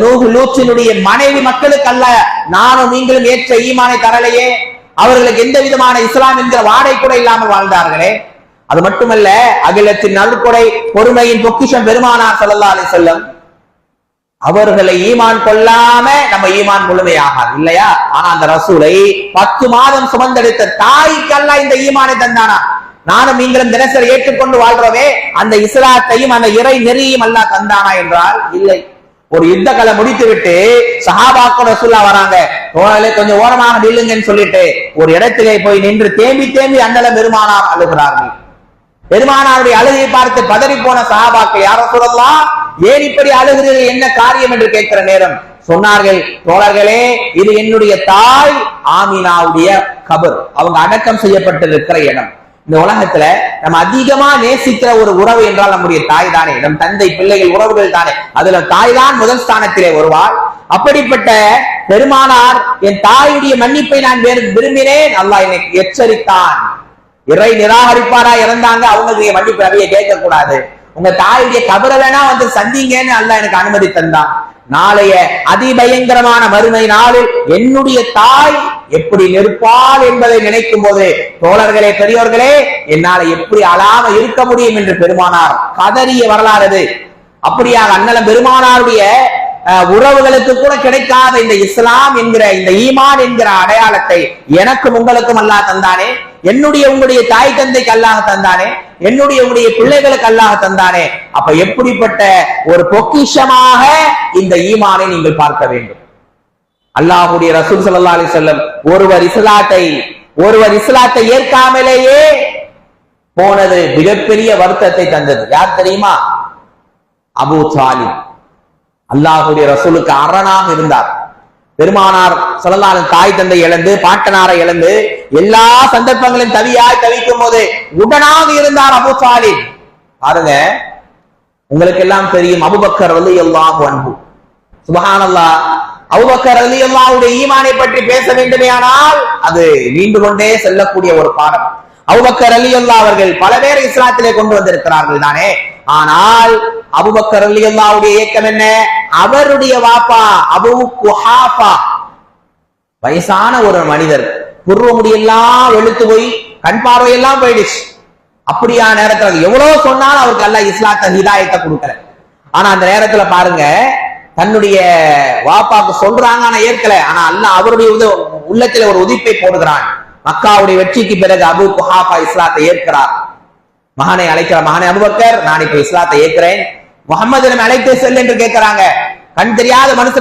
நூஹ் லூத்தினுடைய மனைவி மக்களுக்கு அல்ல நானும் நீங்களும் ஏற்ற ஈமானை தரலையே, அவர்களுக்கு எந்த விதமான இஸ்லாம் என்கிற வாடை கூட இல்லாமல் வாழ்ந்தார்களே. அது மட்டுமல்ல, அகிலத்தின் நல்கொடை பொறுமையின் பொக்கிஷம் பெருமானார் ஸல்லல்லாஹு அலைஹி வஸல்லம் அவர்களை ஈமான் கொள்ளாம நம்ம ஈமான் முழுமையாகாது இல்லையா? ஆனா அந்த ரசூலை 10 மாதம் சுமந்தெடுத்த தாய்க்கு அல்லாஹ் இந்த ஈமானை தந்தானா? நானும் நீங்களும் தினசரி ஏற்றுக்கொண்டு வாழ்றோமே, அந்த இஸ்லாத்தையும் அந்த இறை நெறியையும் அல்லாஹ் தந்தானா என்றால் இல்லை. ஒரு யுத்த கலை முடித்து விட்டு சஹாபாக்கள் ரசூலுல்லாஹ் வராங்க, கொஞ்சம் ஓரமாக நில்லுங்கன்னு சொல்லிட்டு ஒரு இடத்திலே போய் நின்று தேம்பி தேம்பி அண்ணலம் பெருமானார் அழுகிறார்கள். பெருமானாருடைய அழுகையை பார்த்து பதறி போன சஹாபாக்கள், யார் ரசூலல்லாஹ் ஏன் இப்படி அழுகிறீர்கள், என்ன காரியம் என்று கேட்கிற நேரம் சொன்னார்கள், தோழர்களே இது என்னுடைய தாய் ஆமினாவுடைய கபர், அவங்க அடக்கம் செய்யப்பட்டிருக்கிற இடம். இந்த உலகத்துல நம்ம அதிகமா நேசிக்கிற ஒரு உறவு என்றால் நம்முடைய தாய் தானே, நம் தந்தை பிள்ளைகள் உறவுகள் தானே, அதுல தாய் தான் முதல் ஸ்தானத்திலே வருவாள். அப்படிப்பட்ட பெருமானார் என் தாயுடைய மன்னிப்பை நான் விரும்பினேன், அல்லாஹ் என்னை எச்சரித்தான். இறை நிராகரிப்பாரா இறந்தாங்க, அவங்க மன்னிப்பு நபியை கேட்க கூடாது, உங்க தாயுடைய கபரை வேணா வந்து சந்திங்கன்னு அல்லாஹ் எனக்கு அனுமதி தந்தான். நாளைய அதிபயங்கரமான மறுமை நாளில் என்னுடைய தாய் எப்படி நிற்பாள் என்பதை நினைக்கும் போது தோழர்களே பெரியோர்களே என்னால எப்படி அழாம இருக்க முடியும் என்று பெருமானார் கதறிய வரலாறு. அப்படியாக அண்ணலம் பெருமானாருடைய உறவுகளுக்கு கூட கிடைக்காத இந்த இஸ்லாம் என்கிற இந்த ஈமான் என்கிற அடையாளத்தை எனக்கும் உங்களுக்கும் அல்லாஹ் தந்தானே, என்னுடைய உங்களுடைய தாய் தந்தைக்கு அல்லாஹ் தந்தானே, என்னுடைய உங்களுடைய பிள்ளைகளுக்கு அல்லாஹ் தந்தானே. அப்ப எப்படிப்பட்ட ஒரு பொக்கிஷமாக இந்த ஈமானை நீங்கள் பார்க்க வேண்டும். அல்லாஹ்வுடைய ரசூல் ஸல்லல்லாஹு அலைஹி வஸல்லம் ஒருவர் இஸ்லாத்தை ஏற்காமலேயே போனது மிகப்பெரிய வருத்தத்தை தந்தது. யார் தெரியுமா? அபூ தாலிப். அல்லாஹ்வுடைய ரசூலுக்கு அரணாக இருந்தார். பெருமானார் ஸல்லல்லாஹு அலைஹி தாய் தந்தை இழந்து பாட்டனாரை இழந்து எல்லா சந்தர்ப்பங்களிலும் தவிக்கும் போது உடனாக இருந்தார் அபூ தாலிப். பாருங்க, உங்களுக்கு எல்லாம் தெரியும் அபூபக்கர் ரலியல்லாஹு அன்ஹு. சுப்ஹானல்லாஹ், அபூபக்கர் ரலியல்லாஹுடைய ஈமானை பற்றி பேச வேண்டுமேயானால் அது நீண்டு கொண்டே செல்லக்கூடிய ஒரு பாடம். அபூபக்கர் ரலியல்லாஹு அவர்கள் பல பேரை இஸ்லாத்திலே கொண்டு வந்திருக்கிறார்கள் தானே. ஆனால் அபூபக்கர் ரலியல்லாஹுடைய இயக்கம் என்ன? அவருடைய வாப்பா அபூ குஹாஃபா வயசான ஒரு மனிதர், புருவ முடியெல்லாம் வெளுத்து போய் கண் பார்வையெல்லாம் போயிடுச்சு. அப்படியா நேரத்துல எவ்வளவு சொன்னாலும் அவருக்கு அல்லாஹ் இஸ்லாத்தை ஹிதாயத்தை கொடுக்கல. ஆனா அந்த நேரத்துல பாருங்க, தன்னுடைய வாப்பாக்கு சொல்றாங்க ஆனா ஏற்கல. ஆனா அல்லாஹ் அவருடைய உள்ளத்துல ஒரு உதிப்பை போடுகிறான். மக்காவுடைய வெற்றிக்கு பிறகு அபூ குஹாஃபா இஸ்லாத்தை ஏற்கிறார். மகனை அழைக்கிற, மகனை அபூபக்கர் நான் இப்ப இஸ்லாத்தை ஏற்கிறேன், முகமது அழைத்து செல் என்று கேட்கிறாங்க. கண் தெரியாத மனுஷன்